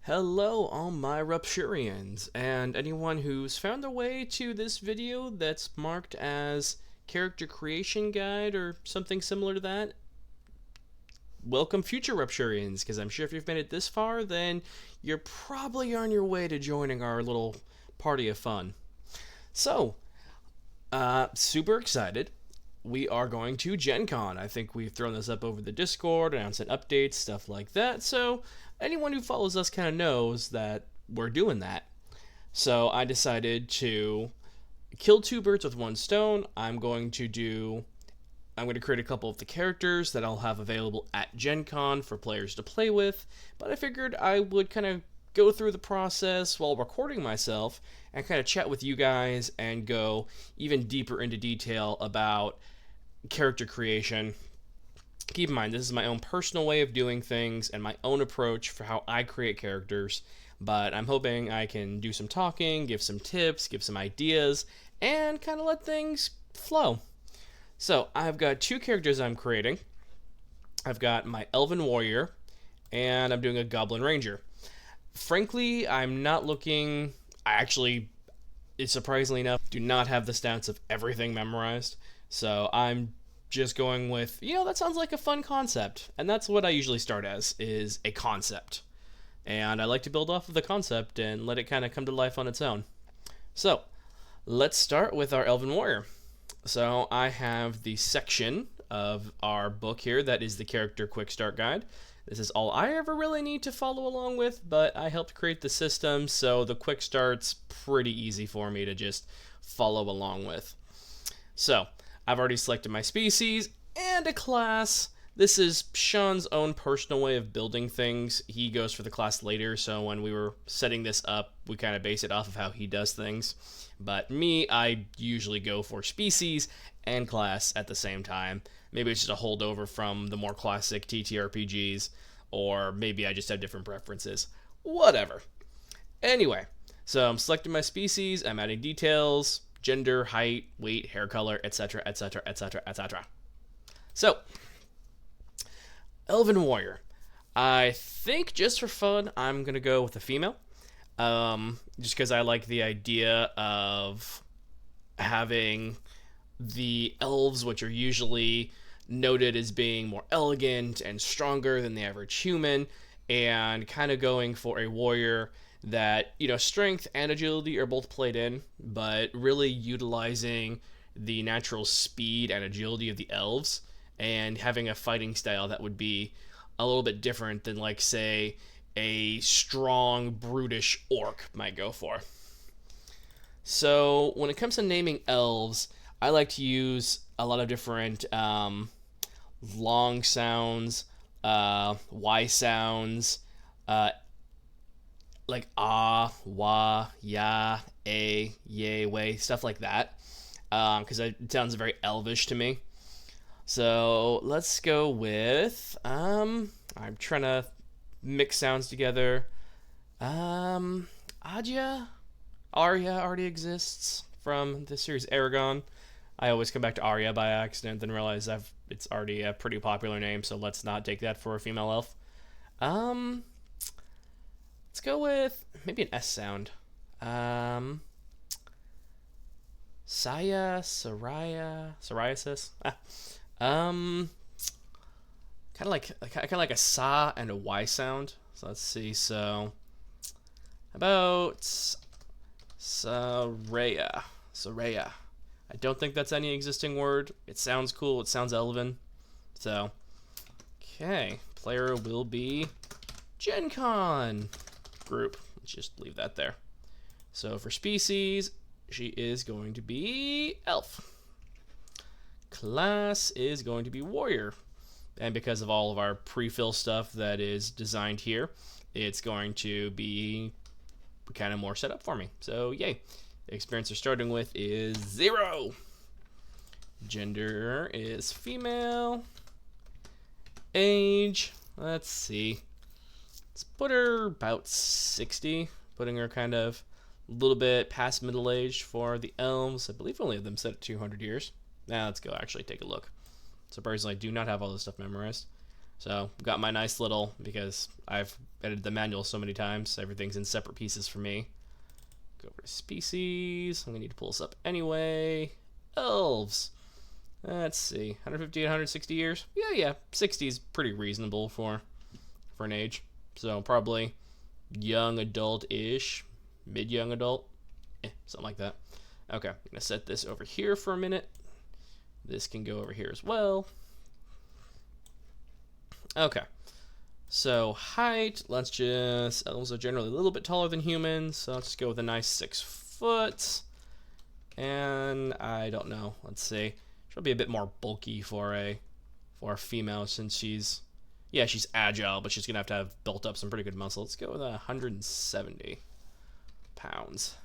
Hello, all my Rupturians, and anyone who's found their way to this video that's marked as character creation guide or something similar to that. Welcome, future Rupturians, because I'm sure if you've made it this far, then you're probably on your way to joining our little party of fun. So, super excited. We are going to Gen Con. I think we've thrown this up over the Discord, announcing updates, stuff like that. So, anyone who follows us kind of knows that we're doing that. So, I decided to kill two birds with one stone. I'm going to create a couple of the characters that I'll have available at Gen Con for players to play with, but I figured I would kind of go through the process while recording myself and kind of chat with you guys and go even deeper into detail about character creation. Keep in mind, this is my own personal way of doing things and my own approach for how I create characters, but I'm hoping I can do some talking, give some tips, give some ideas, and kind of let things flow. So, I've got two characters I'm creating. I've got my Elven Warrior, and I'm doing a Goblin Ranger. Frankly, I'm not looking... surprisingly enough, do not have the stats of everything memorized. So, I'm just going with, that sounds like a fun concept. And that's what I usually start as, is a concept. And I like to build off of the concept and let it kind of come to life on its own. So, let's start with our Elven Warrior. So I have the section of our book here that is the character quick start guide. This is all I ever really need to follow along with, but I helped create the system, so the quick start's pretty easy for me to just follow along with. So I've already selected my species and a class. This is Sean's own personal way of building things. He goes for the class later, so when we were setting this up, we kind of base it off of how he does things. But me, I usually go for species and class at the same time. Maybe it's just a holdover from the more classic TTRPGs, or maybe I just have different preferences. Whatever. Anyway, so I'm selecting my species, I'm adding details, gender, height, weight, hair color, etc., etc., etc., etc. So, Elven Warrior. I think just for fun, I'm going to go with a female. Just because I like the idea of having the elves, which are usually noted as being more elegant and stronger than the average human, and kind of going for a warrior that, strength and agility are both played in, but really utilizing the natural speed and agility of the elves, and having a fighting style that would be a little bit different than, like, say, a strong, brutish orc might go for. So, when it comes to naming elves, I like to use a lot of different long sounds, Y sounds, like ah, wah, ya, a, yay, way, stuff like that, because it sounds very elvish to me. So, let's go with, I'm trying to mix sounds together. Arya already exists from the series Aragon. I always come back to Arya by accident, then realize it's already a pretty popular name, so let's not take that for a female elf. Let's go with maybe an S sound. Psoriasis. Kind of like a sa and a y sound. So let's see. So about Soraya. I don't think that's any existing word. It sounds cool. It sounds elven. So okay, player will be Gen Con group. Let's just leave that there. So for species, she is going to be elf. Class is going to be warrior. And because of all of our pre-fill stuff that is designed here, it's going to be kind of more set up for me. So, yay. The experience we're starting with is 0. Gender is female. Age, let's see. Let's put her about 60, putting her kind of a little bit past middle-aged for the elves. I believe only of them set at 200 years. Now, let's go actually take a look. Surprisingly, I do not have all this stuff memorized. So got my nice little, because I've edited the manual so many times, everything's in separate pieces for me. Go over to species. I'm gonna need to pull this up anyway. Elves. Let's see, 150 to 160 years. Yeah, 60 is pretty reasonable for an age. So probably young adult-ish, mid-young adult, something like that. Okay, I'm gonna set this over here for a minute. This can go over here as well. Okay, so height, let's just, elves are generally a little bit taller than humans, so let's just go with a nice 6 foot. And I don't know, let's see. She'll be a bit more bulky for a female, since she's agile, but she's gonna have to have built up some pretty good muscle. Let's go with 170 pounds.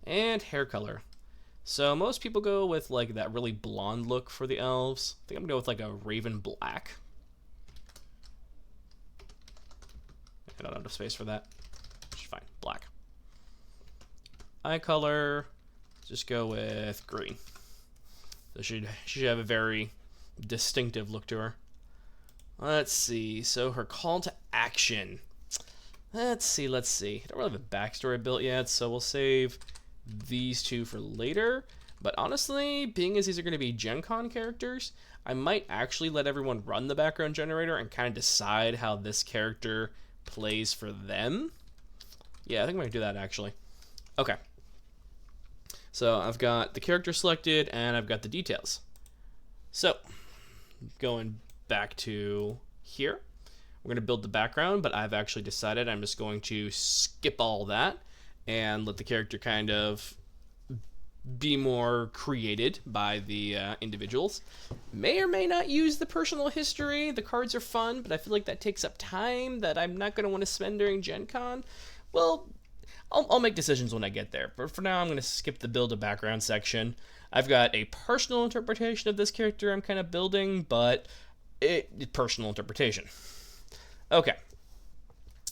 And hair color. So most people go with like that really blonde look for the elves. I think I'm gonna go with like a raven black. I don't have enough space for that. Which is fine. Black. Eye color. Just go with green. So she should have a very distinctive look to her. Let's see. So her call to action. Let's see. I don't really have a backstory built yet, so we'll save these two for later. But honestly, being as these are going to be Gen Con characters, I might actually let everyone run the background generator and kind of decide how this character plays for them. Yeah, I think I'm going to do that actually. Okay. So I've got the character selected and I've got the details. So going back to here, we're going to build the background, but I've actually decided I'm just going to skip all that and let the character kind of be more created by the individuals. May or may not use the personal history. The cards are fun, but I feel like that takes up time that I'm not going to want to spend during Gen Con. Well, I'll make decisions when I get there, but for now I'm going to skip the build a background section. I've got a personal interpretation of this character I'm kind of building, but personal interpretation. Okay.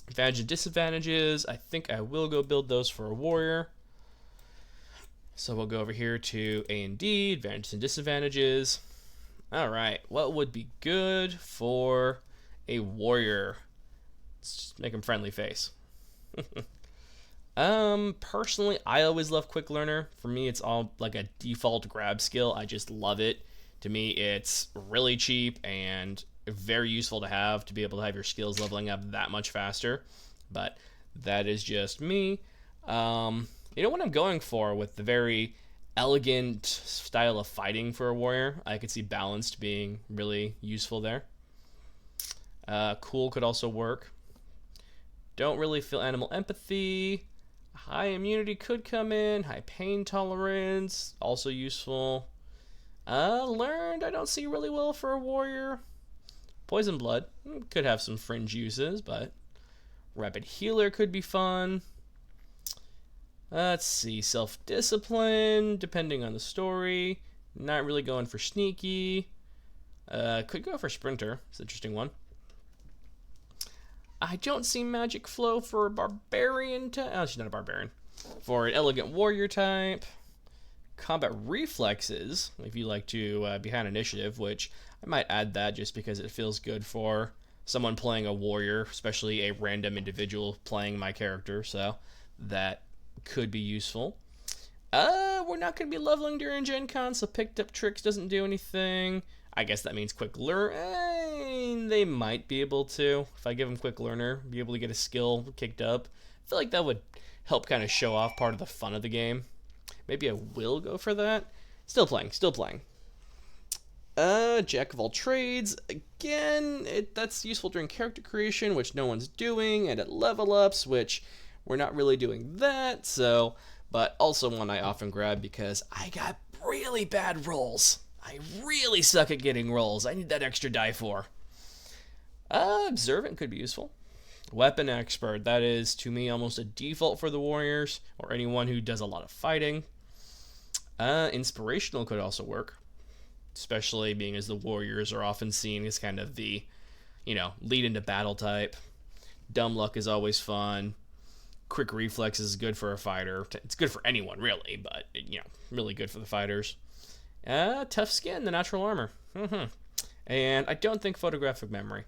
Advantages and disadvantages. I think I will go build those for a warrior. So we'll go over here to A&D, advantages and disadvantages. All right, what would be good for a warrior? Let's just make him friendly face. Personally, I always love quick learner. For me, it's all like a default grab skill. I just love it. To me, it's really cheap and very useful to have to be able to have your skills leveling up that much faster. But that is just me. You know what I'm going for with the very elegant style of fighting for a warrior? I could see balanced being really useful there. Cool could also work. Don't really feel animal empathy. High immunity could come in. High pain tolerance, also useful. Learned, I don't see really well for a warrior. Poison blood could have some fringe uses, but rapid healer could be fun. Let's see, self-discipline, depending on the story. Not really going for sneaky. Could go for sprinter. It's an interesting one. I don't see magic flow for a barbarian type. Oh, she's not a barbarian. For an elegant warrior type. Combat reflexes, if you like to behind initiative, which I might add that just because it feels good for someone playing a warrior, especially a random individual playing my character, so that could be useful. We're not going to be leveling during Gen Con, so picked up tricks doesn't do anything. I guess that means quick learn. They might be able to, if I give them quick learner, be able to get a skill kicked up. I feel like that would help kind of show off part of the fun of the game. Maybe I will go for that. Still playing. Jack of all trades. Again, that's useful during character creation, which no one's doing, and at level ups, which we're not really doing that. So, but also one I often grab because I got really bad rolls. I really suck at getting rolls. I need that extra die for. Observant could be useful. Weapon expert. That is, to me, almost a default for the warriors or anyone who does a lot of fighting. Inspirational could also work, especially being as the warriors are often seen as kind of the, lead into battle type. Dumb luck is always fun. Quick reflex is good for a fighter. It's good for anyone, really, but, really good for the fighters. Tough skin, the natural armor. and I don't think photographic memory.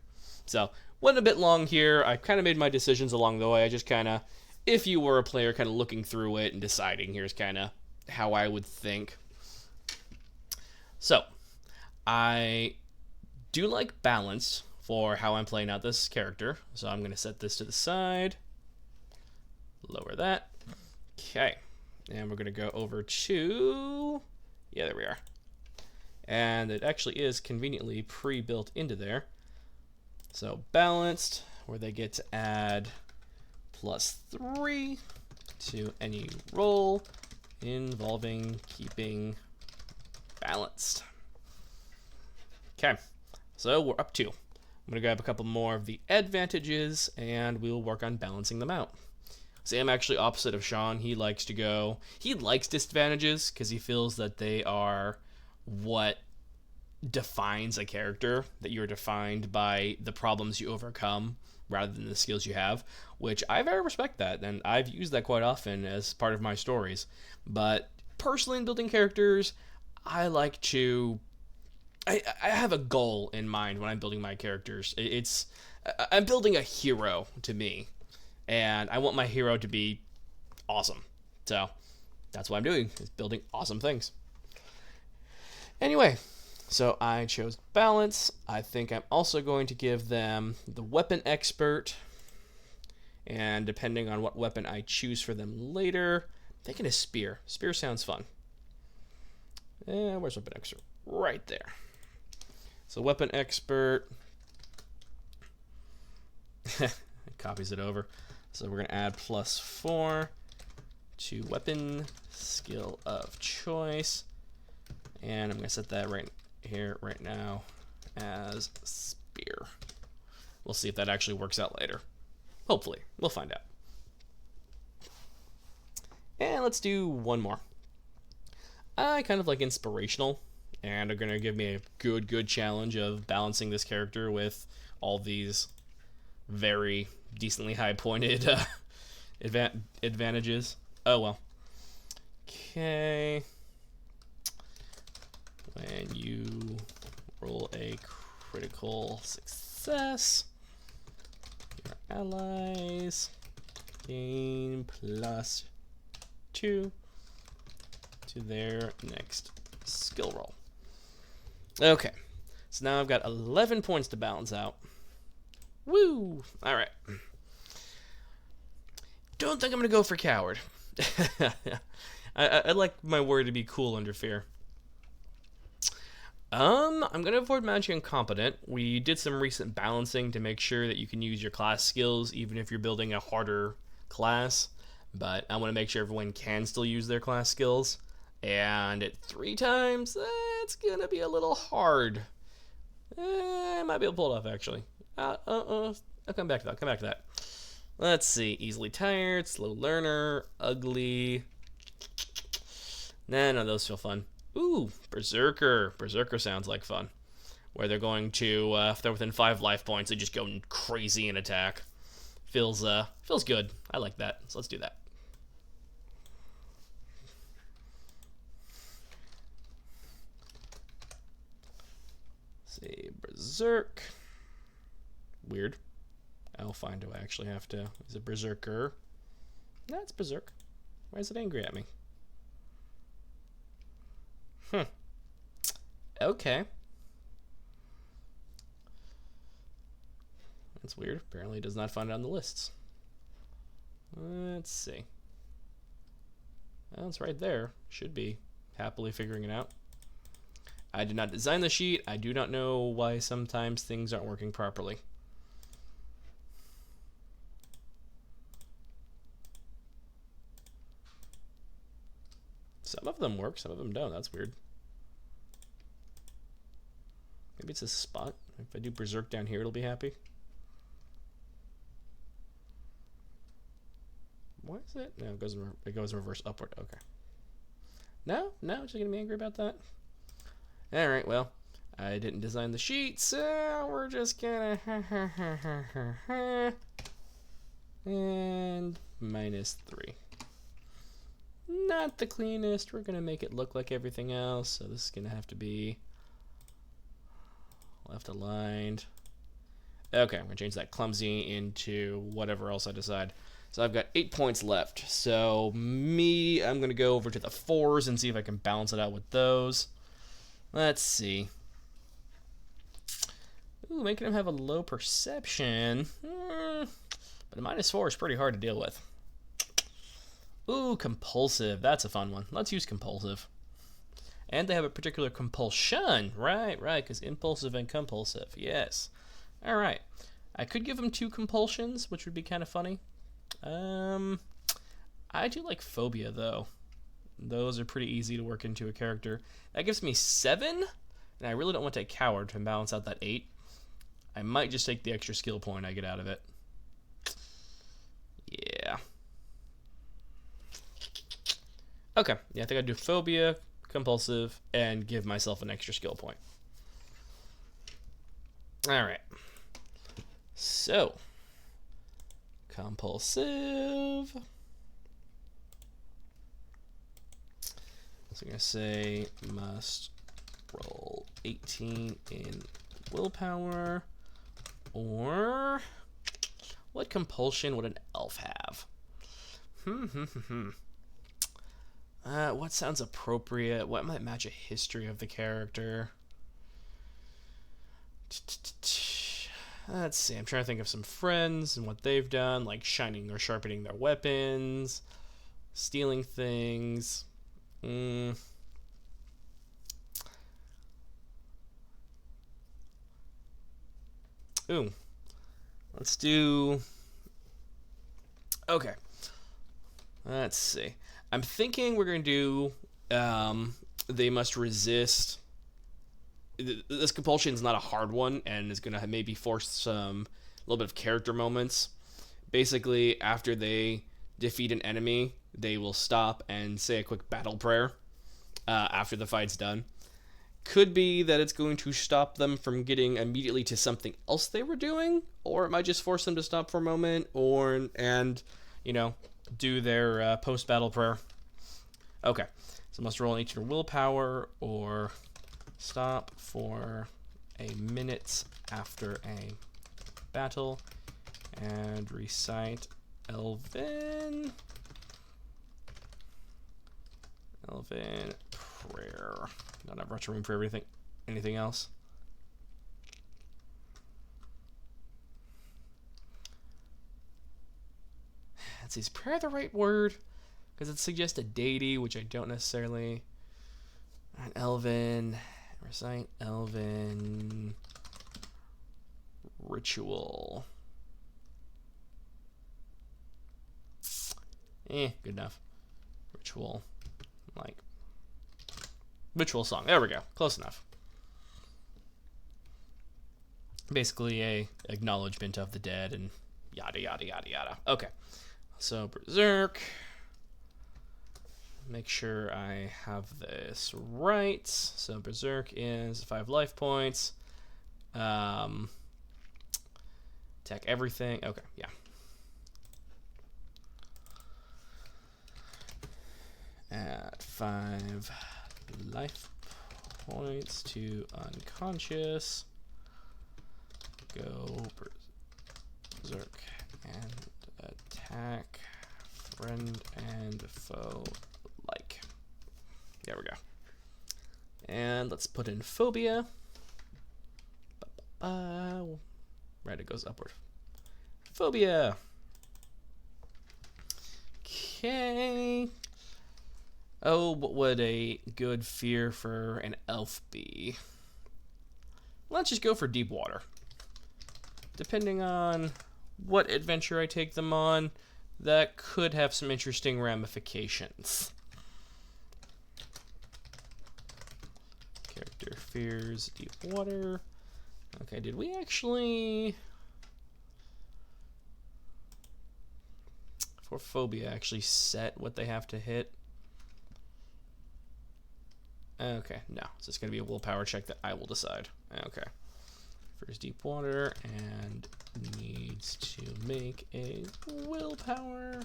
So, went a bit long here. I kind of made my decisions along the way. I just kind of, if you were a player, kind of looking through it and deciding here's kind of how I would think. So, I do like balance for how I'm playing out this character. So I'm going to set this to the side. Lower that. Okay. And we're going to go over to... Yeah, there we are. And it actually is conveniently pre-built into there. So balanced, where they get to add +3 to any roll involving keeping balanced. Okay, so we're up 2. I'm going to grab a couple more of the advantages, and we'll work on balancing them out. See, I'm actually opposite of Sean. He likes disadvantages because he feels that they are what defines a character, that you're defined by the problems you overcome rather than the skills you have, which I very respect that, and I've used that quite often as part of my stories. But personally, in building characters, I like to... I have a goal in mind when I'm building my characters. I'm building a hero to me, and I want my hero to be awesome. So that's what I'm doing, is building awesome things. Anyway, so I chose balance. I think I'm also going to give them the weapon expert, and depending on what weapon I choose for them later, I'm thinking a spear. Spear sounds fun. Where's weapon expert? Right there. So weapon expert copies it over. So we're going to add +4 to weapon skill of choice. And I'm going to set that right here, right now, as spear. We'll see if that actually works out later. Hopefully. We'll find out. And let's do one more. I kind of like inspirational, and are going to give me a good challenge of balancing this character with all these very decently high-pointed advantages. Oh, well. Okay. When you roll a critical success, your allies gain +2 to their next skill roll. Okay, so now I've got 11 points to balance out. Woo! Alright. Don't think I'm going to go for coward. I like my word to be cool under fear. I'm going to avoid magic incompetent. We did some recent balancing to make sure that you can use your class skills even if you're building a harder class. But I want to make sure everyone can still use their class skills. And at 3 times, it's going to be a little hard. I might be able to pull it off, actually. I'll come back to that. Let's see. Easily tired, slow learner, ugly. None of those feel fun. Ooh, Berserker. Berserker sounds like fun. Where they're going to, if they're within 5 life points, they just go crazy in attack. Feels good. I like that. So let's do that. Say Berserk. Weird. I'll find do I actually have to. Is it Berserker? No, it's Berserk. Why is it angry at me? Okay. That's weird. Apparently it does not find it on the lists. Let's see. Well, it's right there. Should be happily figuring it out. I did not design the sheet. I do not know why sometimes things aren't working properly. Some of them work, some of them don't. That's weird. Maybe it's a spot. If I do Berserk down here, it'll be happy. Why is it? No, it goes reverse upward. Okay. No, just gonna be angry about that. All right. Well, I didn't design the sheet, so we're just gonna and -3. Not the cleanest. We're gonna make it look like everything else. So this is gonna have to be Left aligned. Okay, I'm going to change that clumsy into whatever else I decide. So I've got 8 points left. So I'm going to go over to the 4s and see if I can balance it out with those. Let's see. Ooh, making him have a low perception. But a -4 is pretty hard to deal with. Ooh, compulsive. That's a fun one. Let's use compulsive. And they have a particular compulsion. Right, because impulsive and compulsive. Yes. All right. I could give him 2 compulsions, which would be kind of funny. I do like phobia, though. Those are pretty easy to work into a character. That gives me 7, and I really don't want to take coward to balance out that 8. I might just take the extra skill point I get out of it. Yeah. Okay, yeah, I think I'd do phobia, compulsive, and give myself an extra skill point. Alright. So, compulsive. So I'm going to say must roll 18 in willpower. Or what compulsion would an elf have? What sounds appropriate? What might match a history of the character? Let's see. I'm trying to think of some friends and what they've done, like shining or sharpening their weapons, stealing things. Ooh. Let's do... Okay. Let's see. I'm thinking we're going to do... they must resist... This compulsion is not a hard one, and is going to maybe force a little bit of character moments. Basically, after they defeat an enemy, they will stop and say a quick battle prayer after the fight's done. Could be that it's going to stop them from getting immediately to something else they were doing, or it might just force them to stop for a moment, and do their post-battle prayer. Okay, so must roll an 18 willpower, or stop for a minute after a battle, and recite Elven prayer. Don't have much room for anything else. Let's see, is prayer the right word? Because it suggests a deity, which I don't necessarily. An Elven. Recite Elven ritual. Good enough. Ritual. Like. Ritual song. There we go. Close enough. Basically a acknowledgement of the dead and yada yada yada yada. Okay. So Berserk. Make sure I have this right. So Berserk is 5 life points. Attack everything. Okay, yeah. At 5 life points to unconscious. Go Berserk and attack friend and foe like. There we go. And let's put in phobia. Right, it goes upward. Phobia. Okay. Oh, what would a good fear for an elf be? Let's just go for deep water. Depending on what adventure I take them on, that could have some interesting ramifications. Character fears deep water. Okay, did we actually... For phobia, actually set what they have to hit? Okay, no. So it's going to be a willpower check that I will decide. Okay. First deep water, and needs to make a willpower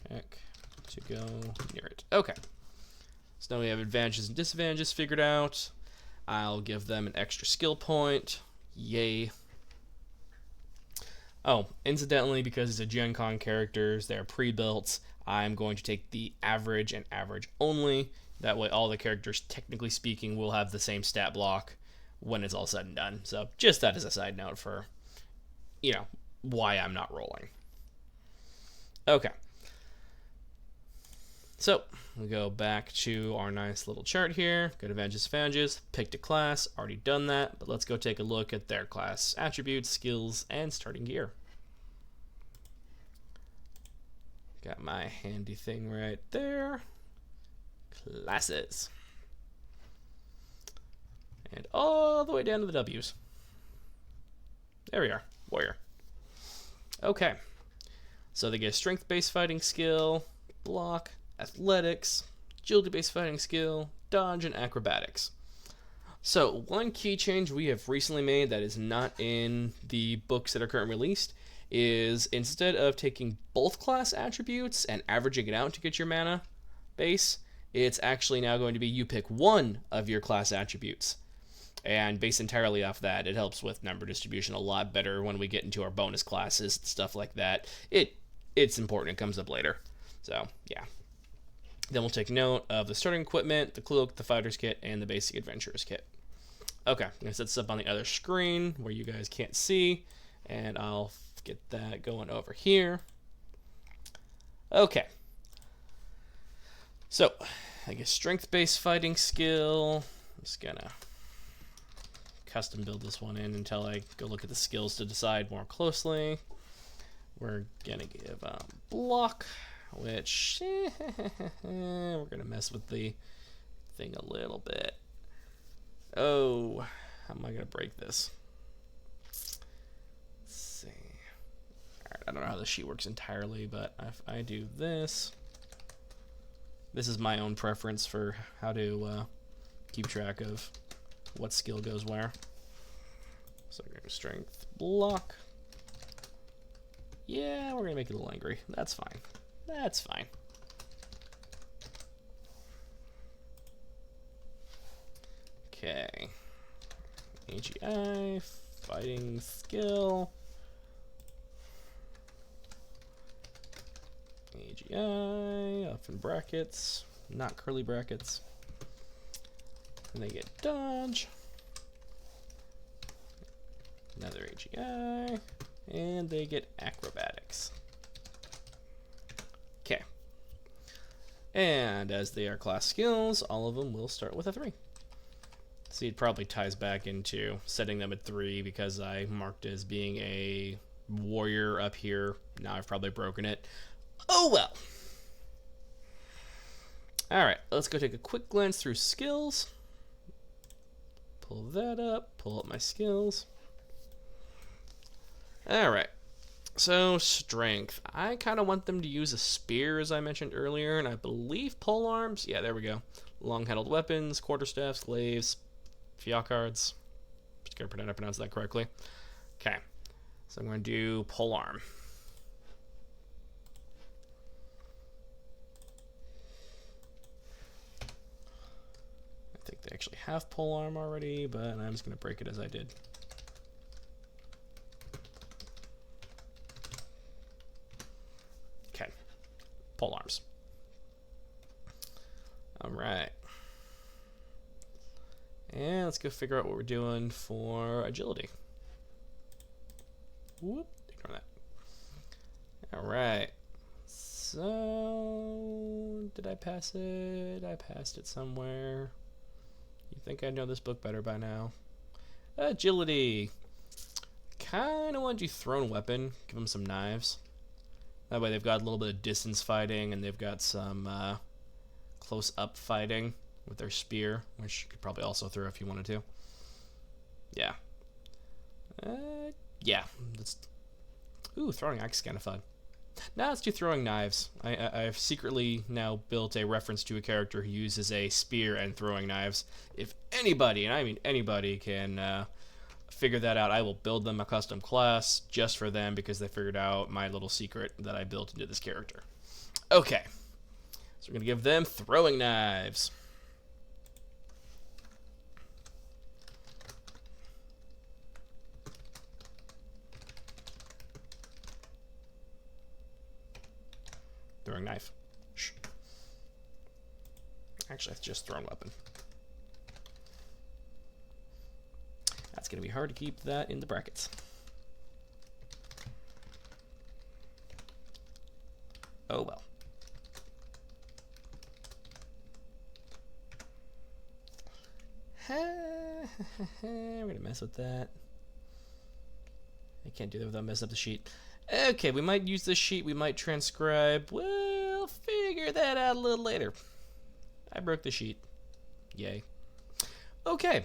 check to go near it. Okay. So now we have advantages and disadvantages figured out. I'll give them an extra skill point. Yay. Oh, incidentally, because it's a Gen Con characters, they're pre-built, I'm going to take the average and average only. That way all the characters, technically speaking, will have the same stat block when it's all said and done. So just that as a side note for, why I'm not rolling. Okay. So we go back to our nice little chart here. Go to advantages, picked a class, already done that, but let's go take a look at their class attributes, skills, and starting gear. Got my handy thing right there. Classes. And all the way down to the W's. There we are. Warrior. Okay. So they get a strength-based fighting skill, block, athletics, agility-based fighting skill, dodge, and acrobatics. So one key change we have recently made that is not in the books that are currently released is instead of taking both class attributes and averaging it out to get your mana base, it's actually now going to be you pick one of your class attributes. And based entirely off that, it helps with number distribution a lot better when we get into our bonus classes and stuff like that. It's important. It comes up later. So, yeah. Then we'll take note of the starting equipment, the cloak, the fighter's kit, and the basic adventurer's kit. Okay, I'm going to set this up on the other screen where you guys can't see, and I'll get that going over here. Okay. So, I guess strength-based fighting skill. I'm just going to custom build this one in until I go look at the skills to decide more closely. We're going to give block, which we're going to mess with the thing a little bit. Oh, how am I going to break this? Let's see. All right, I don't know how the sheet works entirely, but if I do this, this is my own preference for how to keep track of what skill goes where. So we're going to strength block. Yeah, we're going to make it a little angry. That's fine. That's fine. Okay. AGI, fighting skill. AGI, up in brackets, not curly brackets. And they get dodge. Another AGI. And they get acrobatics. Okay. And as they are class skills, all of them will start with a 3. See, it probably ties back into setting them at 3 because I marked as being a warrior up here. Now I've probably broken it. Oh well. Alright, let's go take a quick glance through skills. Pull that up, pull up my skills. Alright, so strength. I kind of want them to use a spear, as I mentioned earlier, and I believe pole arms. Yeah, there we go. Long-handled weapons, quarterstaffs, glaives, fiacards. Just gotta pronounce that correctly. Okay, so I'm going to do pole arm. I think they actually have pole arm already, but I'm just going to break it as I did. Okay, pole arms. All right. And let's go figure out what we're doing for agility. Whoop, ignore that. All right. So, did I pass it? I passed it somewhere. You think I know this book better by now? Agility. Kind of want to do thrown weapon. Give them some knives. That way they've got a little bit of distance fighting, and they've got some close-up fighting with their spear, which you could probably also throw if you wanted to. Yeah. Yeah. Ooh, throwing axe is kind of fun. Now let's do throwing knives. I've secretly now built a reference to a character who uses a spear and throwing knives. If anybody, and I mean anybody, can figure that out, I will build them a custom class just for them because they figured out my little secret that I built into this character. Okay. So we're going to give them throwing knives. Throwing knife. Shh. Actually, that's just thrown weapon. That's going to be hard to keep that in the brackets. Oh well. We're going to mess with that. I can't do that without messing up the sheet. Okay, we might use this sheet. We might transcribe. We'll figure that out a little later. I broke the sheet. Yay. Okay.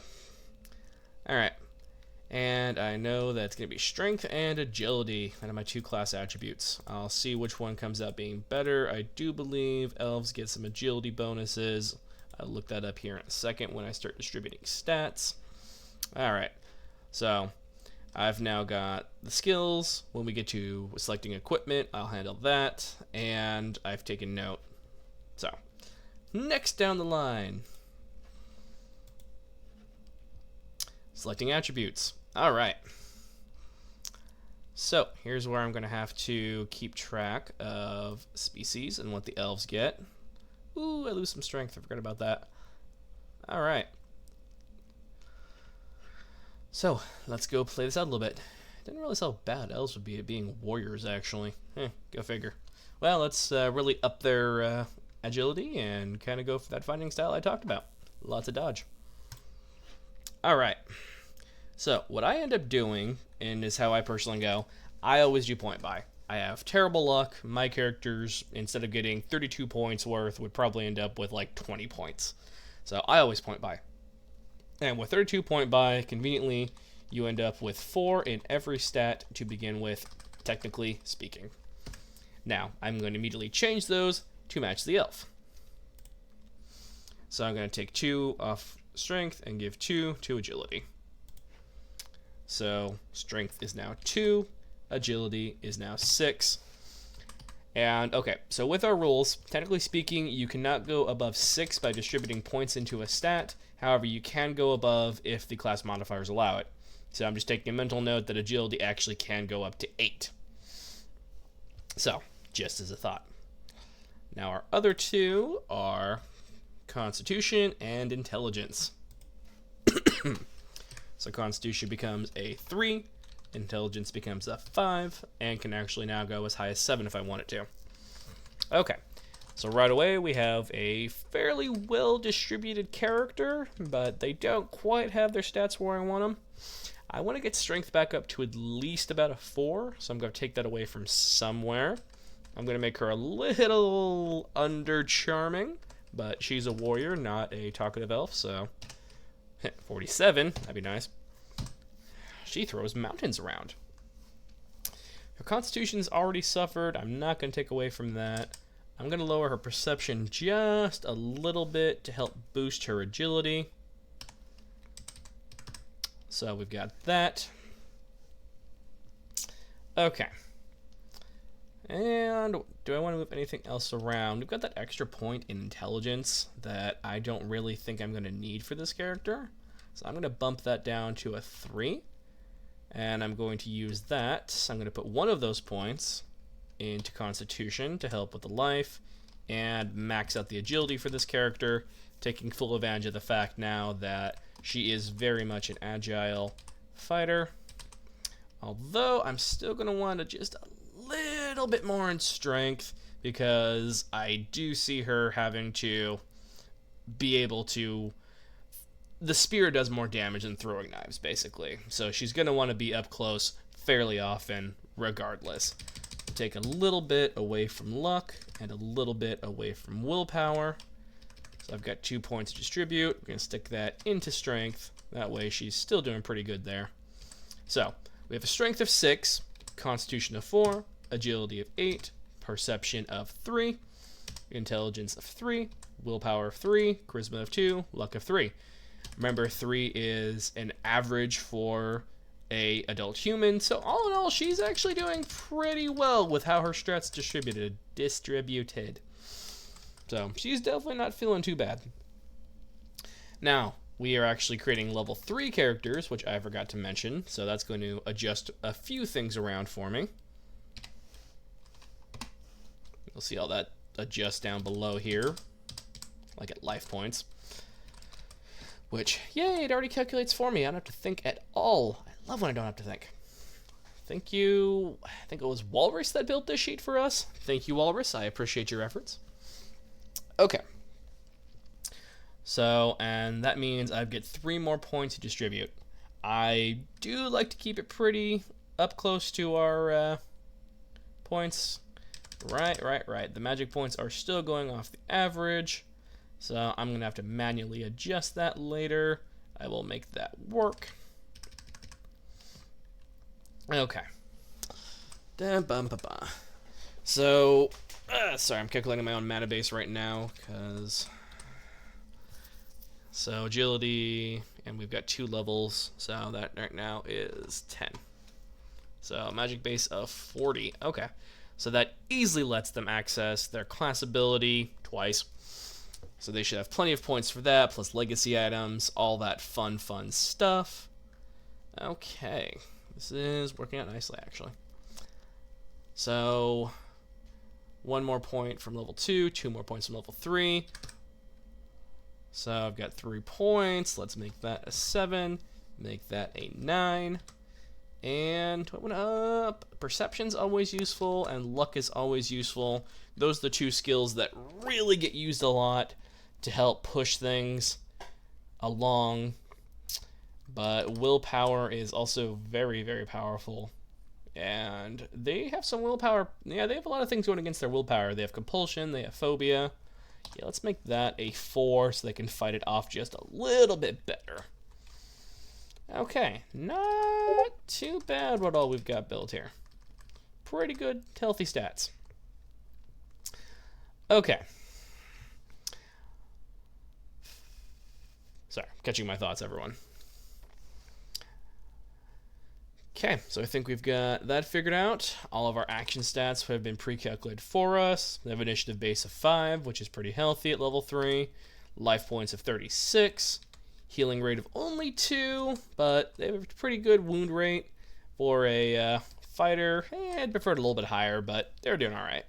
Alright. And I know that's going to be strength and agility out of my 2 class attributes. I'll see which one comes out being better. I do believe elves get some agility bonuses. I'll look that up here in a second when I start distributing stats. Alright. So, I've now got the skills. When we get to selecting equipment, I'll handle that. And I've taken note. So, next down the line. Selecting attributes. Alright. So, here's where I'm going to have to keep track of species and what the elves get. Ooh, I lose some strength. I forgot about that. Alright. So, let's go play this out a little bit. Didn't realize how bad elves would be at being warriors, actually. Go figure. Well, let's really up their agility and kind of go for that fighting style I talked about. Lots of dodge. Alright. So, what I end up doing, and is how I personally go, I always do point buy. I have terrible luck. My characters, instead of getting 32 points worth, would probably end up with like 20 points. So, I always point buy. And with 32 point buy, conveniently, you end up with 4 in every stat to begin with, technically speaking. Now, I'm going to immediately change those to match the elf. So, I'm going to take 2 off strength and give 2 to agility. So, strength is now 2, agility is now 6. And, okay, so with our rules, technically speaking, you cannot go above 6 by distributing points into a stat. However, you can go above if the class modifiers allow it. So I'm just taking a mental note that agility actually can go up to 8. So, just as a thought. Now, our other 2 are Constitution and Intelligence. So Constitution becomes a 3, Intelligence becomes a 5, and can actually now go as high as 7 if I want it to. Okay, so right away we have a fairly well-distributed character, but they don't quite have their stats where I want them. I want to get strength back up to at least about a 4, so I'm going to take that away from somewhere. I'm going to make her a little under-charming, but she's a warrior, not a talkative elf, so 47, that'd be nice. She throws mountains around. Her constitution's already suffered. I'm not going to take away from that. I'm going to lower her perception just a little bit to help boost her agility. So we've got that. Okay. And do I want to move anything else around? We've got that extra point in intelligence that I don't really think I'm going to need for this character. So I'm going to bump that down to a 3. And I'm going to use that. So I'm going to put one of those points into Constitution to help with the life and max out the agility for this character, taking full advantage of the fact now that she is very much an agile fighter. Although I'm still going to want to just a little bit more in strength because I do see her having to be able to... The spear does more damage than throwing knives, basically. So she's going to want to be up close fairly often, regardless. Take a little bit away from luck and a little bit away from willpower. So I've got 2 points to distribute. We're going to stick that into strength. That way she's still doing pretty good there. So we have a strength of 6, constitution of 4, agility of 8, perception of 3, intelligence of 3, willpower of 3, charisma of 2, luck of 3. Remember, 3 is an average for a adult human, so all in all, she's actually doing pretty well with how her strats distributed. So she's definitely not feeling too bad. Now, we are actually creating level 3 characters, which I forgot to mention, so that's going to adjust a few things around for me. You'll see all that adjust down below here, like at life points. Which, yay, it already calculates for me. I don't have to think at all. I love when I don't have to think. Thank you. I think it was Walrus that built this sheet for us. Thank you, Walrus. I appreciate your efforts. Okay. So, and that means I get 3 more points to distribute. I do like to keep it pretty up close to our points. Right. The magic points are still going off the average. So I'm going to have to manually adjust that later. I will make that work. Okay. So, sorry, I'm calculating my own mana base right now, because... So, agility, and we've got 2 levels, so that right now is 10. So, magic base of 40. Okay. So that easily lets them access their class ability twice. So they should have plenty of points for that, plus legacy items, all that fun stuff. Okay. This is working out nicely, actually. So, 1 more point from level 2, 2 more points from level 3. So I've got 3 points. Let's make that a 7, make that a 9. And what went up? Perception's always useful, and luck is always useful. Those are the 2 skills that really get used a lot to help push things along. But willpower is also very, very powerful. And they have some willpower. Yeah, they have a lot of things going against their willpower. They have compulsion, they have phobia. Yeah, let's make that a 4 so they can fight it off just a little bit better. Okay, not too bad what all we've got built here. Pretty good, healthy stats. Okay. Sorry, catching my thoughts, everyone. Okay, so I think we've got that figured out. All of our action stats have been pre-calculated for us. We have initiative base of 5, which is pretty healthy at level 3. Life points of 36. Healing rate of only 2, but they have a pretty good wound rate for a fighter. I'd prefer it a little bit higher, but they're doing alright.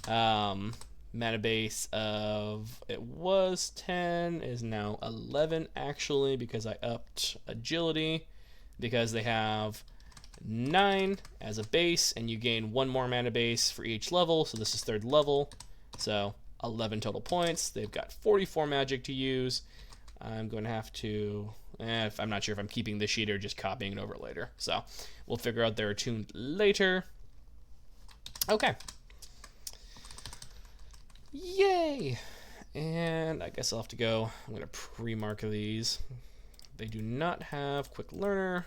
Mana base of, it was 10, is now 11 actually, because I upped agility. Because they have 9 as a base, and you gain 1 more mana base for each level, so this is 3rd level. So 11 total points. They've got 44 magic to use. I'm going to have to... I'm not sure if I'm keeping this sheet or just copying it over later. So we'll figure out they're attuned later. Okay. Yay! And I guess I'll have to go. I'm going to pre-mark these. They do not have quick learner,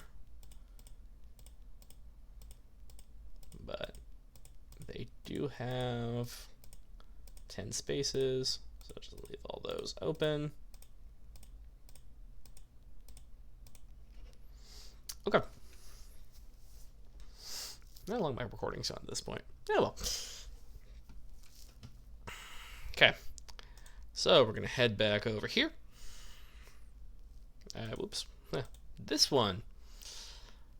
but they do have 10 spaces, so just leave all those open. Okay. How long my recording's on at this point? Yeah, well. Okay. So we're going to head back over here. Whoops. This one.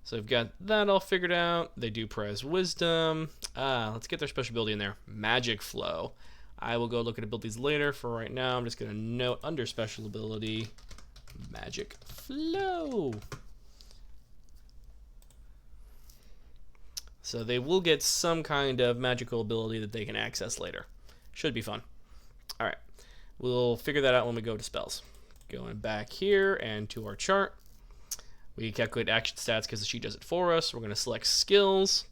So we've got that all figured out. They do prize wisdom. Let's get their special ability in there. Magic flow. I will go look at abilities later. For right now, I'm just going to note under special ability, magic flow. So they will get some kind of magical ability that they can access later. Should be fun. All right. We'll figure that out when we go to spells. Going back here and to our chart, we calculate action stats because the sheet does it for us. We're going to select skills.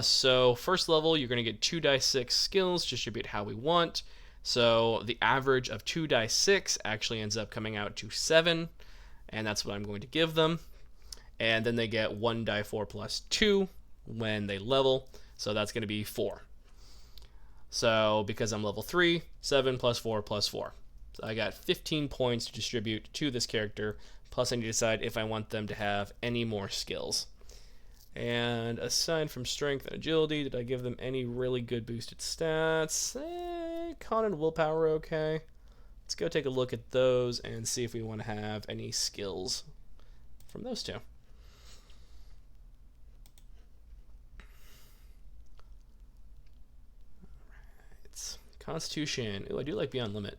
So first level, you're going to get 2 die 6 skills, distribute how we want. So the average of 2 die 6 actually ends up coming out to 7, and that's what I'm going to give them. And then they get 1 die 4 plus 2 when they level, so that's going to be 4. So because I'm level 3, 7 plus 4 plus 4. So I got 15 points to distribute to this character, plus I need to decide if I want them to have any more skills. And aside from strength and agility, did I give them any really good boosted stats? Con and willpower are okay. Let's go take a look at those and see if we want to have any skills from those two. Constitution. Ooh, I do like Beyond Limit.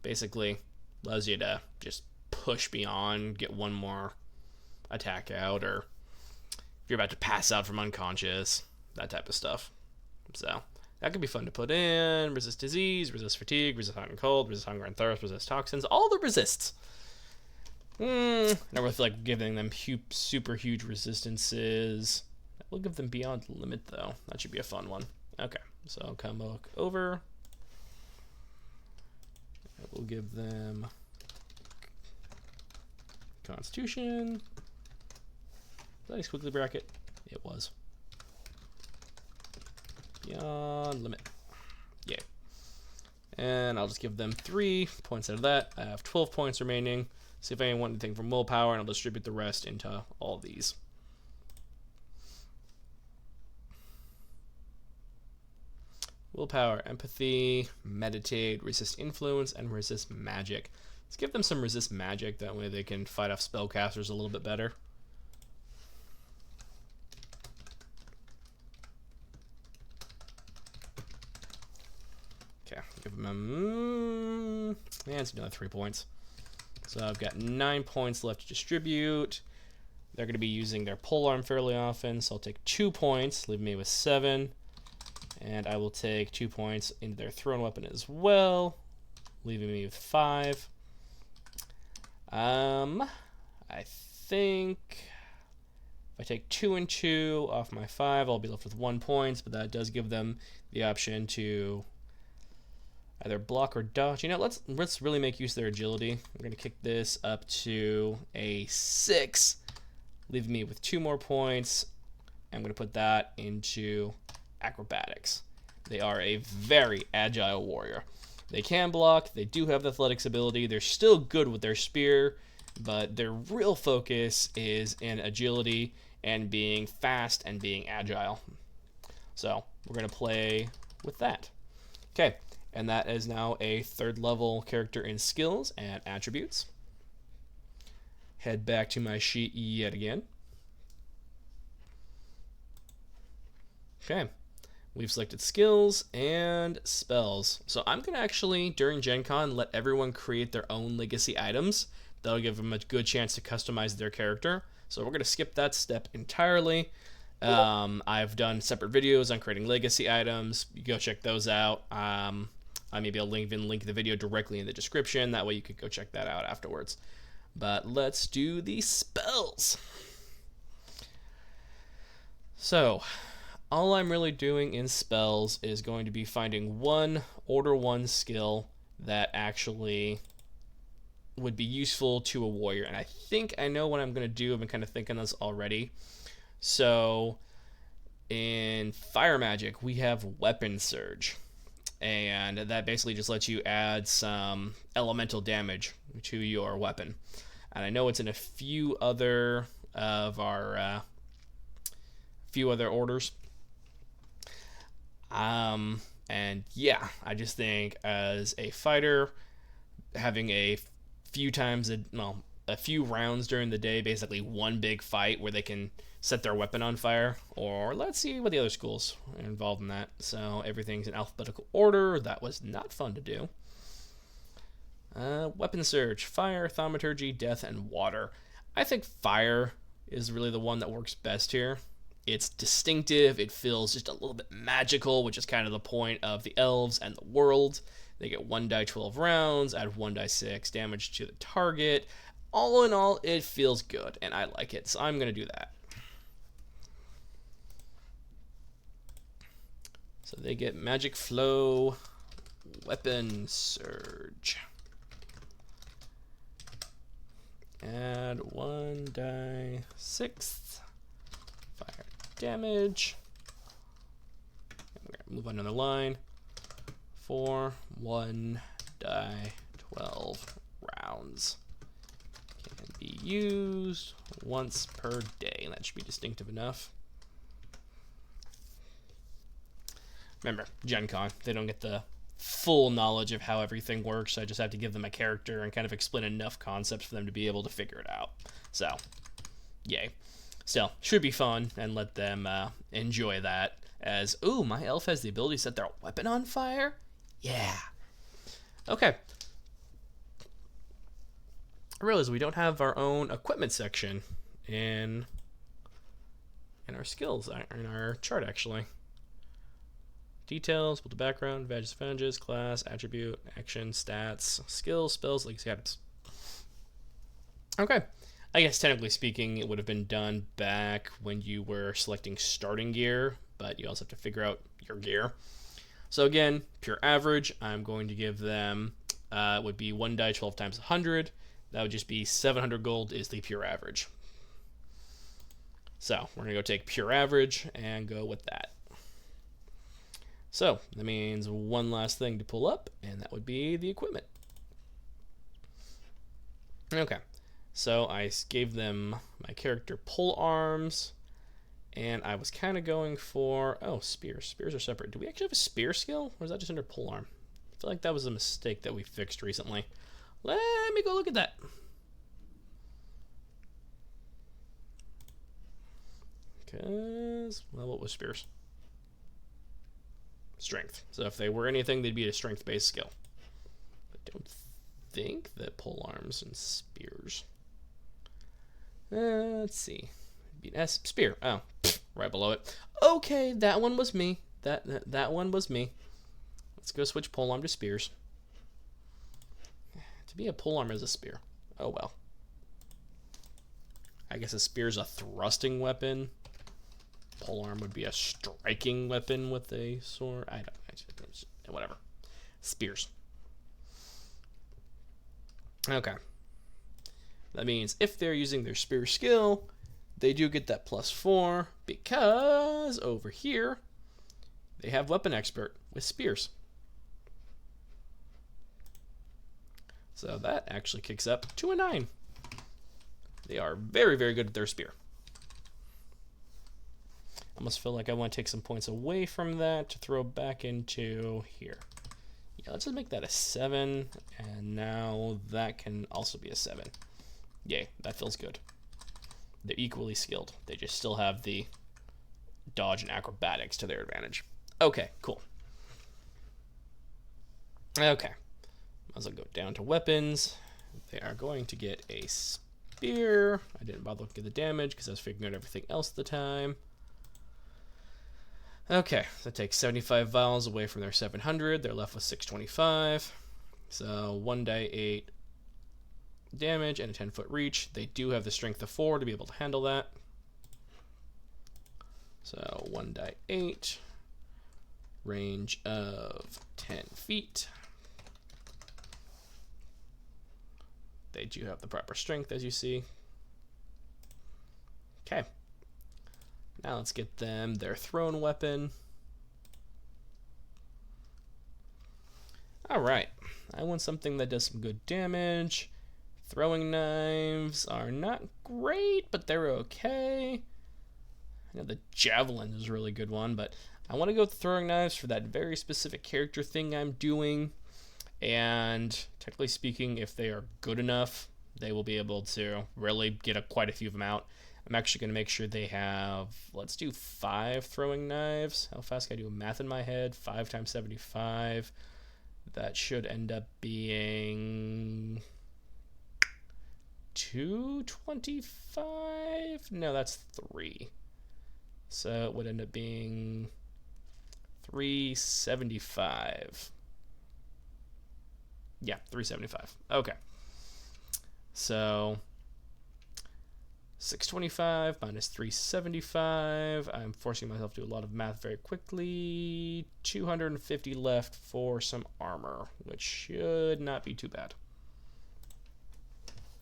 Basically, allows you to just push beyond, get one more attack out, or if you're about to pass out from unconscious, that type of stuff. So that could be fun to put in. Resist disease, resist fatigue, resist hot and cold, resist hunger and thirst, resist toxins. All the resists. Not worth like giving them super huge resistances. We'll give them Beyond Limit though. That should be a fun one. Okay, so come back over. We'll give them Constitution. Was that a squiggly bracket? It was. Beyond Limit. Yay. And I'll just give them 3 points out of that. I have 12 points remaining. See if I want anything from willpower, and I'll distribute the rest into all these. Willpower, empathy, meditate, resist influence, and resist magic. Let's give them some resist magic. That way they can fight off spellcasters a little bit better. Okay, give them yeah, it's another 3 points. So I've got 9 points left to distribute. They're going to be using their polearm fairly often, so I'll take 2 points, leaving me with 7. And I will take 2 points into their thrown weapon as well, leaving me with 5. I think if I take 2 and 2 off my 5, I'll be left with 1 point, but that does give them the option to either block or dodge. You know, let's really make use of their agility. I'm going to kick this up to a 6, leaving me with 2 more points. I'm going to put that into acrobatics. They are a very agile warrior. They can block, they do have the athletics ability, they're still good with their spear, but their real focus is in agility and being fast and being agile. So we're going to play with that. Okay, and that is now a 3rd level character in skills and attributes. Head back to my sheet yet again. Okay, we've selected skills and spells. So I'm going to actually, during Gen Con, let everyone create their own legacy items. That'll give them a good chance to customize their character. So we're going to skip that step entirely. I've done separate videos on creating legacy items. You go check those out. I maybe I'll even link the video directly in the description. That way you could go check that out afterwards. But let's do the spells. So all I'm really doing in spells is going to be finding one Order 1 skill that actually would be useful to a warrior. And I think I know what I'm going to do. I've been kind of thinking this already. So in fire magic, we have Weapon Surge. And that basically just lets you add some elemental damage to your weapon. And I know it's in a few other of our orders. And yeah, I just think as a fighter, having a few rounds during the day, basically one big fight where they can set their weapon on fire, or let's see what the other schools are involved in that. So everything's in alphabetical order. That was not fun to do. Weapon Surge, Fire, Thaumaturgy, Death, and Water. I think Fire is really the one that works best here. It's distinctive, it feels just a little bit magical, which is kind of the point of the Elves and the world. They get 1d12 rounds, add 1d6 damage to the target. All in all, it feels good, and I like it, so I'm going to do that. So they get Magic Flow, Weapon Surge. Add 1d6 fire damage. And we're going to move on another line for 1d12 rounds. Can be used once per day, and that should be distinctive enough. Remember, Gen Con, they don't get the full knowledge of how everything works, so I just have to give them a character and kind of explain enough concepts for them to be able to figure it out. So, yay. Still, should be fun, and let them enjoy that as, ooh, my elf has the ability to set their weapon on fire? Yeah. Okay. I realize we don't have our own equipment section in our skills, in our chart, actually. Details, build the background, advantages, class, attribute, action, stats, skills, spells, legacy items. Okay. I guess technically speaking, it would have been done back when you were selecting starting gear, but you also have to figure out your gear. So again, pure average, I'm going to give them, would be 1 die 12 times 100. That would just be 700 gold is the pure average. So we're going to go take pure average and go with that. So that means one last thing to pull up, and that would be the equipment. Okay, so I gave them my character pole arms, and I was kind of going for, oh, spears. Spears are separate. Do we actually have a spear skill, or is that just under pole arm? I feel like that was a mistake that we fixed recently. Let me go look at that. Because, well, what was spears? Strength. So if they were anything, they'd be a strength-based skill. I don't think that pole arms and spears. Let's see. It'd be an S. Spear. Oh, right below it. Okay, that one was me. That one was me. Let's go switch pole arm to spears. To be a pole arm is a spear. Oh well. I guess a spear is a thrusting weapon. Pole arm would be a striking weapon with a sword. I don't know. Whatever. Spears. Okay. That means if they're using their spear skill, they do get that +4 because over here they have weapon expert with spears. So that actually kicks up to a 9. They are very, very good at their spear. I almost feel like I want to take some points away from that to throw back into here. Yeah, let's just make that a 7, and now that can also be a 7. Yay, that feels good. They're equally skilled. They just still have the dodge and acrobatics to their advantage. Okay, cool. Okay. Might as well go down to weapons. They are going to get a spear. I didn't bother looking at the damage because I was figuring out everything else at the time. Okay, that takes 75 vials away from their 700. They're left with 625. So 1 die 8 damage and a 10-foot reach. They do have the strength of 4 to be able to handle that. So 1 die 8. Range of 10 feet. They do have the proper strength, as you see. Okay. Now let's get them their thrown weapon. Alright. I want something that does some good damage. Throwing knives are not great, but they're okay. I know the javelin is a really good one, but I want to go with throwing knives for that very specific character thing I'm doing. And technically speaking, if they are good enough, they will be able to really get quite a few of them out. I'm actually going to make sure they have, let's do 5 throwing knives. How fast can I do math in my head? 5 times 75. That should end up being 225? No, that's 3. So it would end up being 375. Yeah, 375. Okay. So 625 minus 375. I'm forcing myself to do a lot of math very quickly. 250 left for some armor, which should not be too bad.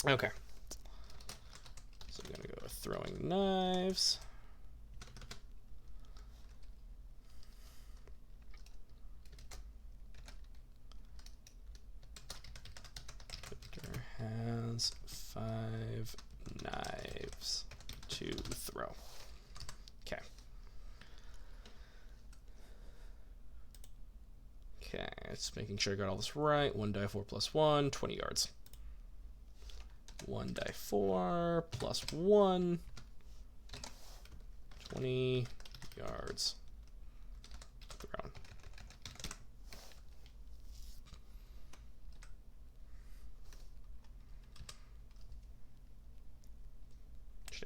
Okay. So I'm going to go with throwing knives. Victor has 5 knives to throw. Okay. Okay, just making sure I got all this right. 1 die 4 plus 1, 20 yards. 1 die 4 plus 1, 20 yards thrown.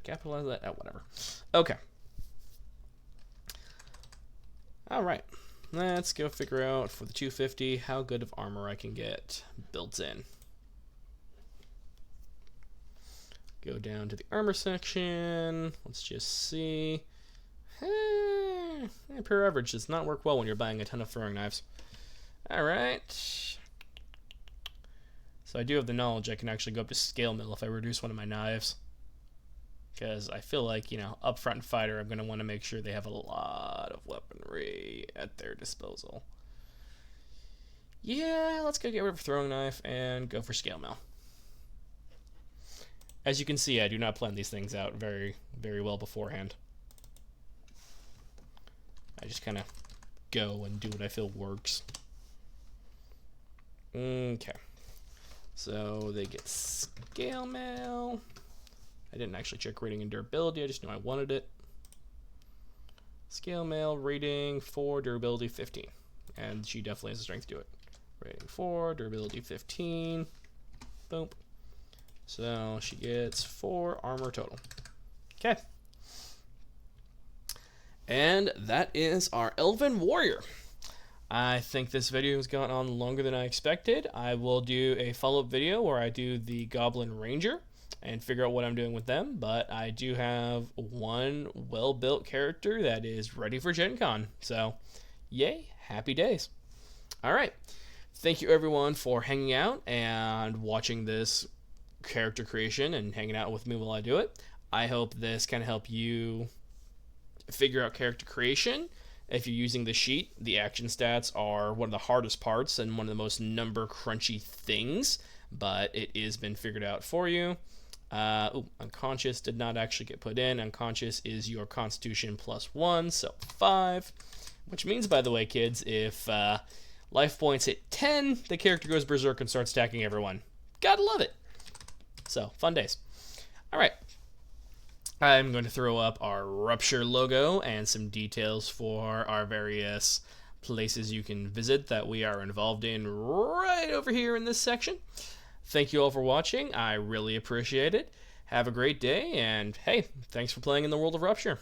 capitalize that? Oh, whatever. Okay. Alright. Let's go figure out for the 250 how good of armor I can get built in. Go down to the armor section. Let's just see. Per average does not work well when you're buying a ton of throwing knives. Alright. So I do have the knowledge I can actually go up to scale mill if I reduce one of my knives. Because I feel like, you know, up front fighter, I'm going to want to make sure they have a lot of weaponry at their disposal. Yeah, let's go get rid of throwing knife and go for scale mill. As you can see, I do not plan these things out very, very well beforehand. I just kind of go and do what I feel works. Okay. So they get scale mail. I didn't actually check rating and durability, I just knew I wanted it. Scale mail, rating 4, durability 15. And she definitely has a strength to it. Rating 4, durability 15. Boom. So she gets 4 armor total. Okay. And that is our Elven Warrior. I think this video has gone on longer than I expected. I will do a follow-up video where I do the Goblin Ranger and figure out what I'm doing with them, but I do have one well-built character that is ready for Gen Con. So, yay, happy days. All right. Thank you, everyone, for hanging out and watching this character creation and hanging out with me while I do it. I hope this can help you figure out character creation. If you're using the sheet, the action stats are one of the hardest parts and one of the most number crunchy things, but it has been figured out for you. Unconscious did not actually get put in. Unconscious is your constitution +1, so 5. Which means, by the way, kids, if life points hit 10, the character goes berserk and starts attacking everyone. Gotta love it. So, fun days. Alright. I'm going to throw up our Rupture logo and some details for our various places you can visit that we are involved in right over here in this section. Thank you all for watching. I really appreciate it. Have a great day, and hey, thanks for playing in the world of Rupture.